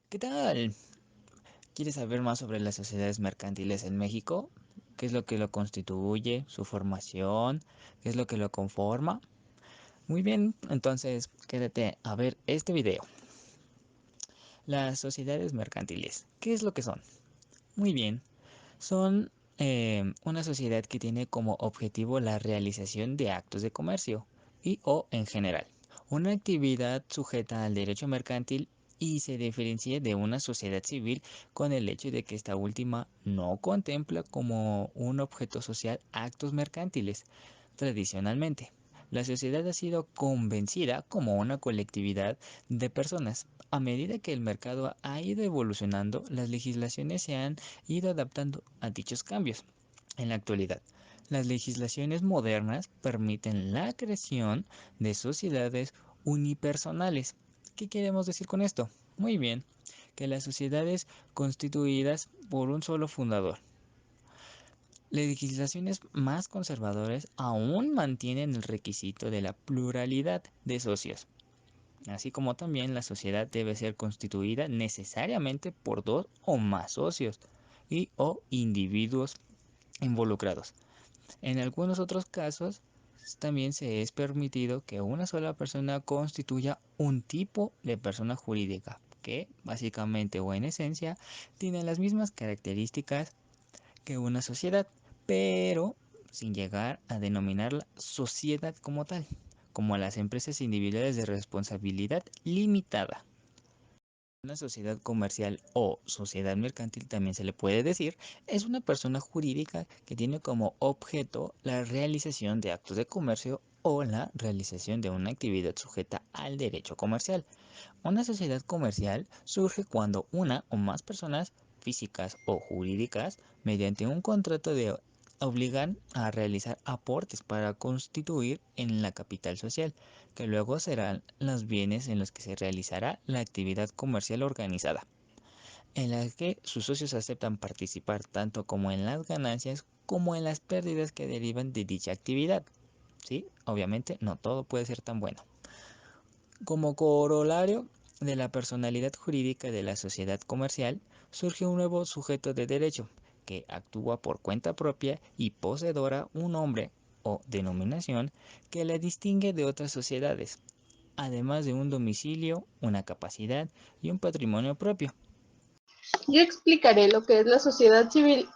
¿Qué tal? ¿Quieres saber más sobre las sociedades mercantiles en México? ¿Qué es lo que lo constituye? ¿Su formación? ¿Qué es lo que lo conforma? Muy bien, entonces quédate a ver este video. Las sociedades mercantiles. ¿Qué es lo que son? Muy bien, son una sociedad que tiene como objetivo la realización de actos de comercio y o en general, una actividad sujeta al derecho mercantil y se diferencia de una sociedad civil con el hecho de que esta última no contempla como un objeto social actos mercantiles. Tradicionalmente, la sociedad ha sido convencida como una colectividad de personas. A medida que el mercado ha ido evolucionando, las legislaciones se han ido adaptando a dichos cambios. En la actualidad, las legislaciones modernas permiten la creación de sociedades unipersonales. ¿Qué queremos decir con esto? Muy bien, que las sociedades constituidas por un solo fundador. Las legislaciones más conservadoras aún mantienen el requisito de la pluralidad de socios, así como también la sociedad debe ser constituida necesariamente por dos o más socios y o individuos involucrados. En algunos otros casos, también se es permitido que una sola persona constituya un tipo de persona jurídica que, básicamente o en esencia, tiene las mismas características que una sociedad, pero sin llegar a denominarla sociedad como tal, como las empresas individuales de responsabilidad limitada. Una sociedad comercial o sociedad mercantil también se le puede decir, es una persona jurídica que tiene como objeto la realización de actos de comercio o la realización de una actividad sujeta al derecho comercial. Una sociedad comercial surge cuando una o más personas físicas o jurídicas, mediante un contrato de obligan a realizar aportes para constituir en la capital social, que luego serán los bienes en los que se realizará la actividad comercial organizada, en la que sus socios aceptan participar tanto como en las ganancias como en las pérdidas que derivan de dicha actividad. ¿Sí? Obviamente no todo puede ser tan bueno. Como corolario de la personalidad jurídica de la sociedad comercial, surge un nuevo sujeto de derecho, que actúa por cuenta propia y poseedora un nombre o denominación que la distingue de otras sociedades, además de un domicilio, una capacidad y un patrimonio propio. Yo explicaré lo que es la sociedad civil.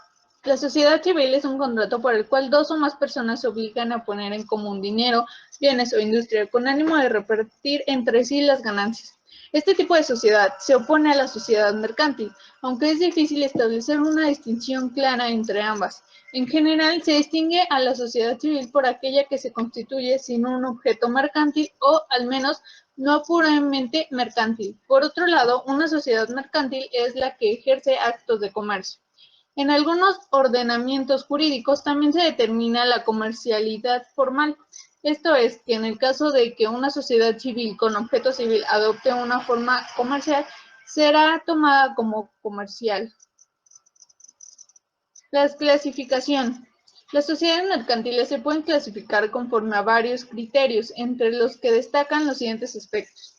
La sociedad civil es un contrato por el cual dos o más personas se obligan a poner en común dinero, bienes o industria con ánimo de repartir entre sí las ganancias. Este tipo de sociedad se opone a la sociedad mercantil, aunque es difícil establecer una distinción clara entre ambas. En general, se distingue a la sociedad civil por aquella que se constituye sin un objeto mercantil o, al menos, no puramente mercantil. Por otro lado, una sociedad mercantil es la que ejerce actos de comercio. En algunos ordenamientos jurídicos también se determina la comercialidad formal. Esto es, que en el caso de que una sociedad civil con objeto civil adopte una forma comercial, será tomada como comercial. La clasificación. Las sociedades mercantiles se pueden clasificar conforme a varios criterios, entre los que destacan los siguientes aspectos.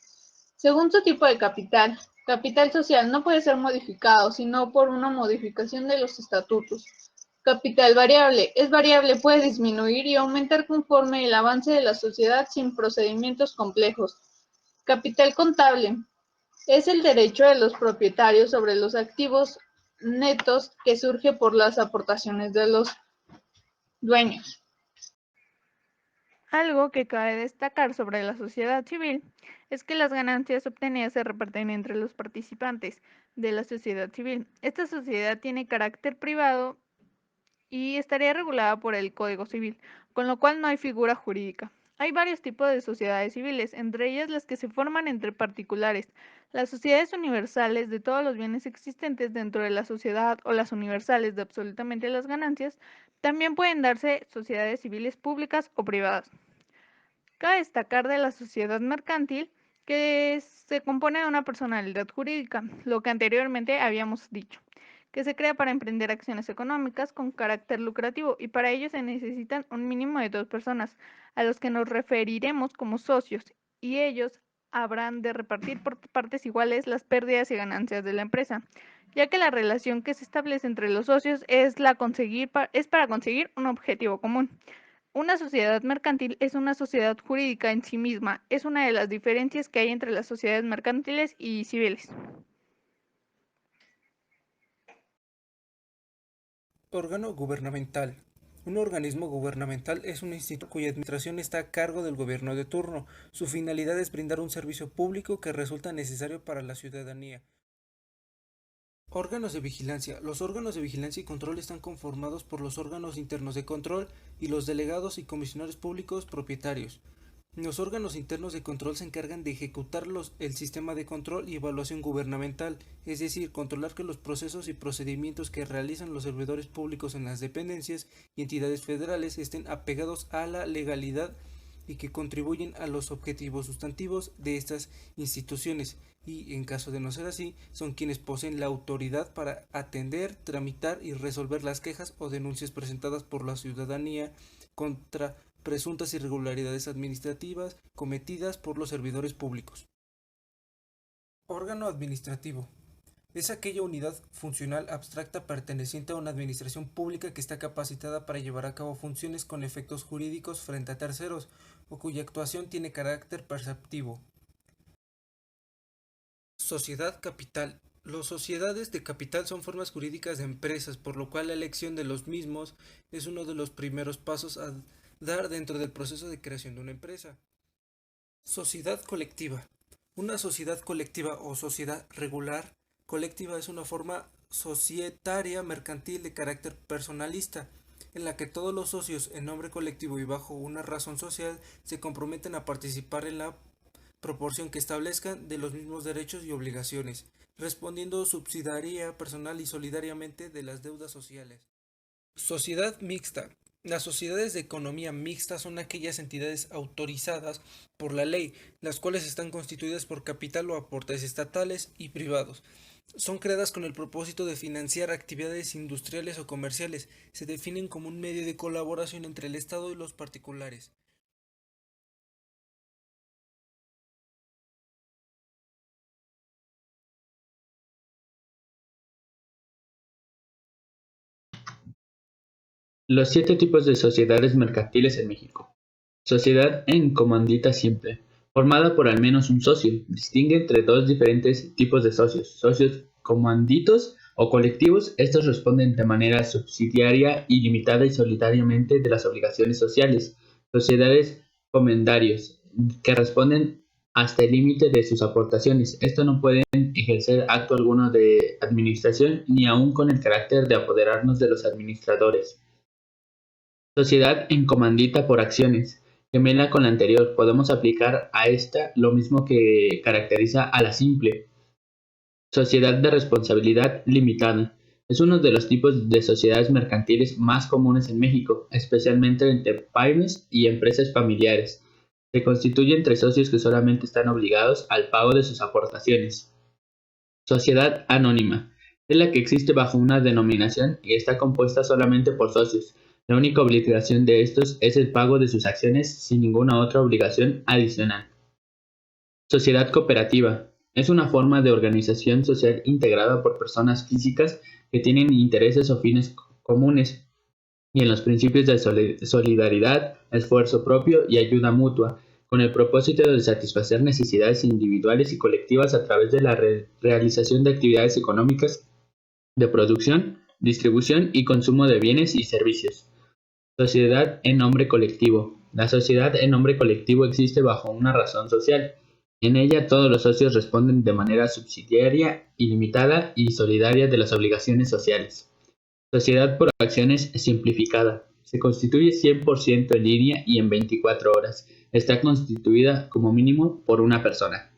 Según su tipo de capital, capital social no puede ser modificado, sino por una modificación de los estatutos. Capital variable. Es variable, puede disminuir y aumentar conforme el avance de la sociedad sin procedimientos complejos. Capital contable. Es el derecho de los propietarios sobre los activos netos que surge por las aportaciones de los dueños. Algo que cabe destacar sobre la sociedad civil es que las ganancias obtenidas se reparten entre los participantes de la sociedad civil. Esta sociedad tiene carácter privado y estaría regulada por el Código Civil, con lo cual no hay figura jurídica. Hay varios tipos de sociedades civiles, entre ellas las que se forman entre particulares, las sociedades universales de todos los bienes existentes dentro de la sociedad o las universales de absolutamente las ganancias. También pueden darse sociedades civiles públicas o privadas. Cabe destacar de la sociedad mercantil que se compone de una personalidad jurídica, lo que anteriormente habíamos dicho, que se crea para emprender acciones económicas con carácter lucrativo y para ello se necesitan un mínimo de dos personas, a los que nos referiremos como socios, y ellos habrán de repartir por partes iguales las pérdidas y ganancias de la empresa, ya que la relación que se establece entre los socios es para conseguir un objetivo común. Una sociedad mercantil es una sociedad jurídica en sí misma, es una de las diferencias que hay entre las sociedades mercantiles y civiles. Órgano gubernamental. Un organismo gubernamental es un instituto cuya administración está a cargo del gobierno de turno. Su finalidad es brindar un servicio público que resulta necesario para la ciudadanía. Órganos de vigilancia. Los órganos de vigilancia y control están conformados por los órganos internos de control y los delegados y comisionadores públicos propietarios. Los órganos internos de control se encargan de ejecutar el sistema de control y evaluación gubernamental, es decir, controlar que los procesos y procedimientos que realizan los servidores públicos en las dependencias y entidades federales estén apegados a la legalidad y que contribuyen a los objetivos sustantivos de estas instituciones y, en caso de no ser así, son quienes poseen la autoridad para atender, tramitar y resolver las quejas o denuncias presentadas por la ciudadanía contra presuntas irregularidades administrativas cometidas por los servidores públicos. Órgano administrativo. Es aquella unidad funcional abstracta perteneciente a una administración pública que está capacitada para llevar a cabo funciones con efectos jurídicos frente a terceros o cuya actuación tiene carácter perceptivo. Sociedad capital. Las sociedades de capital son formas jurídicas de empresas, por lo cual la elección de los mismos es uno de los primeros pasos a dar dentro del proceso de creación de una empresa. Sociedad colectiva. Una sociedad colectiva o sociedad regular colectiva es una forma societaria mercantil de carácter personalista, en la que todos los socios en nombre colectivo y bajo una razón social se comprometen a participar en la proporción que establezcan de los mismos derechos y obligaciones, respondiendo subsidiaria, personal y solidariamente de las deudas sociales. Sociedad mixta. Las sociedades de economía mixta son aquellas entidades autorizadas por la ley, las cuales están constituidas por capital o aportes estatales y privados. Son creadas con el propósito de financiar actividades industriales o comerciales. Se definen como un medio de colaboración entre el Estado y los particulares. Los 7 tipos de sociedades mercantiles en México. Sociedad en comandita simple, formada por al menos un socio. Distingue entre dos diferentes tipos de socios. Socios comanditos o colectivos. Estos responden de manera subsidiaria, ilimitada y solidariamente de las obligaciones sociales. Sociedades comendarios, que responden hasta el límite de sus aportaciones. Estos no pueden ejercer acto alguno de administración, ni aun con el carácter de apoderarnos de los administradores. Sociedad en comandita por acciones. Gemela con la anterior, podemos aplicar a esta lo mismo que caracteriza a la simple. Sociedad de responsabilidad limitada. Es uno de los tipos de sociedades mercantiles más comunes en México, especialmente entre pymes y empresas familiares. Se constituye entre socios que solamente están obligados al pago de sus aportaciones. Sociedad anónima. Es la que existe bajo una denominación y está compuesta solamente por socios. La única obligación de estos es el pago de sus acciones sin ninguna otra obligación adicional. Sociedad cooperativa. Es una forma de organización social integrada por personas físicas que tienen intereses o fines comunes y en los principios de solidaridad, esfuerzo propio y ayuda mutua, con el propósito de satisfacer necesidades individuales y colectivas a través de la realización de actividades económicas de producción, distribución y consumo de bienes y servicios. Sociedad en nombre colectivo. La sociedad en nombre colectivo existe bajo una razón social. En ella todos los socios responden de manera subsidiaria, ilimitada y solidaria de las obligaciones sociales. Sociedad por acciones simplificada. Se constituye 100% en línea y en 24 horas. Está constituida como mínimo por una persona.